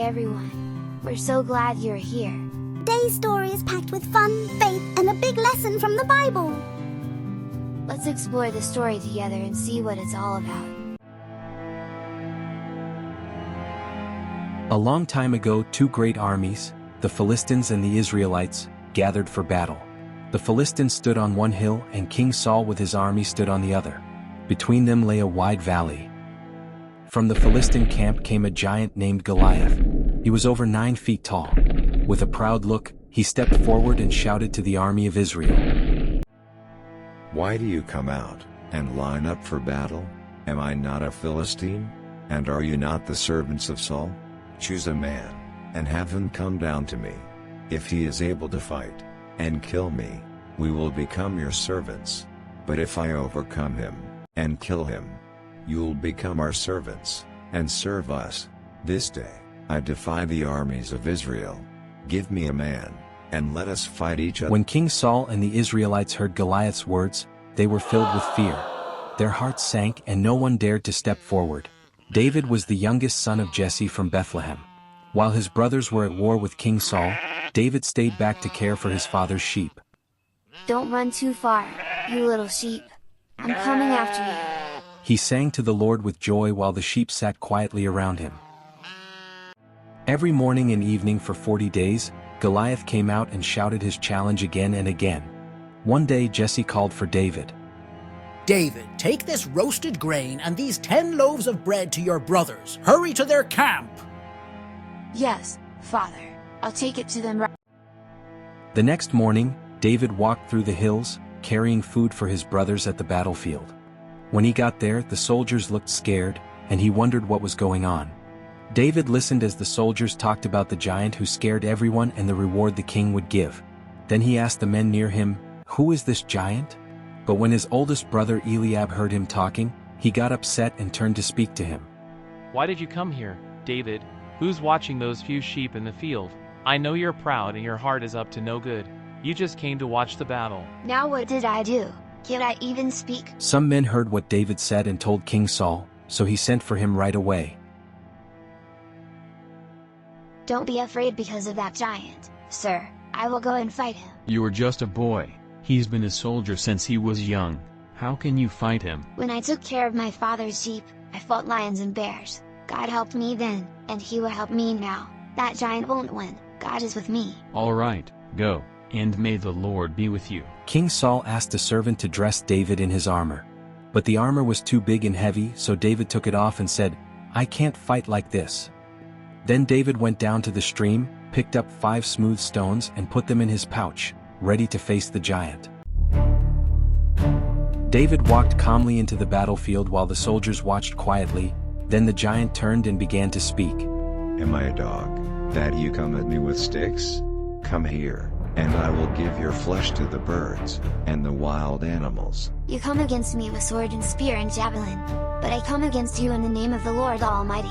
everyone. We're so glad you're here. Today's story is packed with fun, faith, and a big lesson from the Bible. Let's explore the story together and see what it's all about. A long time ago, two great armies, the Philistines and the Israelites, gathered for battle. The Philistines stood on one hill and King Saul with his army stood on the other. Between them lay a wide valley. From the Philistine camp came a giant named Goliath. He was over 9 feet tall. With a proud look, he stepped forward and shouted to the army of Israel. Why do you come out and line up for battle? Am I not a Philistine? And are you not the servants of Saul? Choose a man, and have him come down to me. If he is able to fight and kill me, we will become your servants. But if I overcome him and kill him, you'll become our servants and serve us. This day, I defy the armies of Israel. Give me a man, and let us fight each other. When King Saul and the Israelites heard Goliath's words, they were filled with fear. Their hearts sank and no one dared to step forward. David was the youngest son of Jesse from Bethlehem. While his brothers were at war with King Saul, David stayed back to care for his father's sheep. Don't run too far, you little sheep. I'm coming after you. He sang to the Lord with joy while the sheep sat quietly around him. Every morning and evening for 40 days, Goliath came out and shouted his challenge again and again. One day Jesse called for David. David, take this roasted grain and these 10 loaves of bread to your brothers. Hurry to their camp. Yes, Father. I'll take it to them right. The next morning, David walked through the hills, carrying food for his brothers at the battlefield. When he got there, the soldiers looked scared, and he wondered what was going on. David listened as the soldiers talked about the giant who scared everyone and the reward the king would give. Then he asked the men near him, "Who is this giant?" But when his oldest brother Eliab heard him talking, he got upset and turned to speak to him. Why did you come here, David? Who's watching those few sheep in the field? I know you're proud and your heart is up to no good. You just came to watch the battle. Now what did I do? Can't I even speak? Some men heard what David said and told King Saul, so he sent for him right away. Don't be afraid because of that giant, sir. I will go and fight him. You are just a boy. He's been a soldier since he was young. How can you fight him? When I took care of my father's sheep, I fought lions and bears. God helped me then, and he will help me now. That giant won't win. God is with me. All right, go, and may the Lord be with you. King Saul asked a servant to dress David in his armor. But the armor was too big and heavy, so David took it off and said, "I can't fight like this." Then David went down to the stream, picked up 5 smooth stones and put them in his pouch, ready to face the giant. David walked calmly into the battlefield while the soldiers watched quietly. Then the giant turned and began to speak. Am I a dog, that you come at me with sticks? Come here, and I will give your flesh to the birds and the wild animals. You come against me with sword and spear and javelin, but I come against you in the name of the Lord Almighty,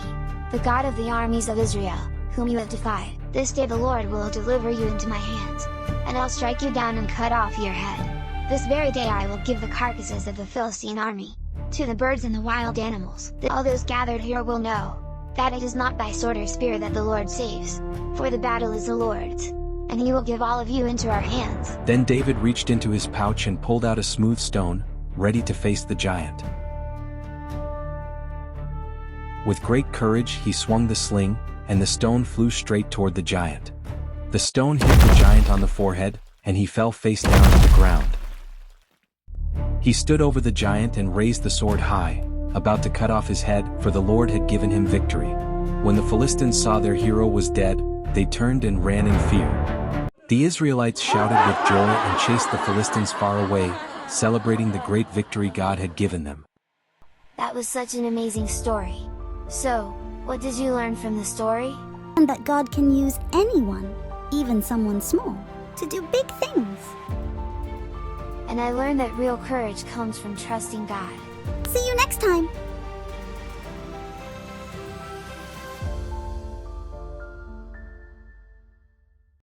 the God of the armies of Israel, whom you have defied. This day the Lord will deliver you into my hands, and I'll strike you down and cut off your head. This very day I will give the carcasses of the Philistine army to the birds and the wild animals. All those gathered here will know that it is not by sword or spear that the Lord saves, for the battle is the Lord's, and he will give all of you into our hands. Then David reached into his pouch and pulled out a smooth stone, ready to face the giant. With great courage he swung the sling, and the stone flew straight toward the giant. The stone hit the giant on the forehead, and he fell face down to the ground. He stood over the giant and raised the sword high, about to cut off his head, for the Lord had given him victory. When the Philistines saw their hero was dead, they turned and ran in fear. The Israelites shouted with joy and chased the Philistines far away, celebrating the great victory God had given them. That was such an amazing story. So, what did you learn from the story? And that God can use anyone, even someone small, to do big things. And I learned that real courage comes from trusting God. See you next time!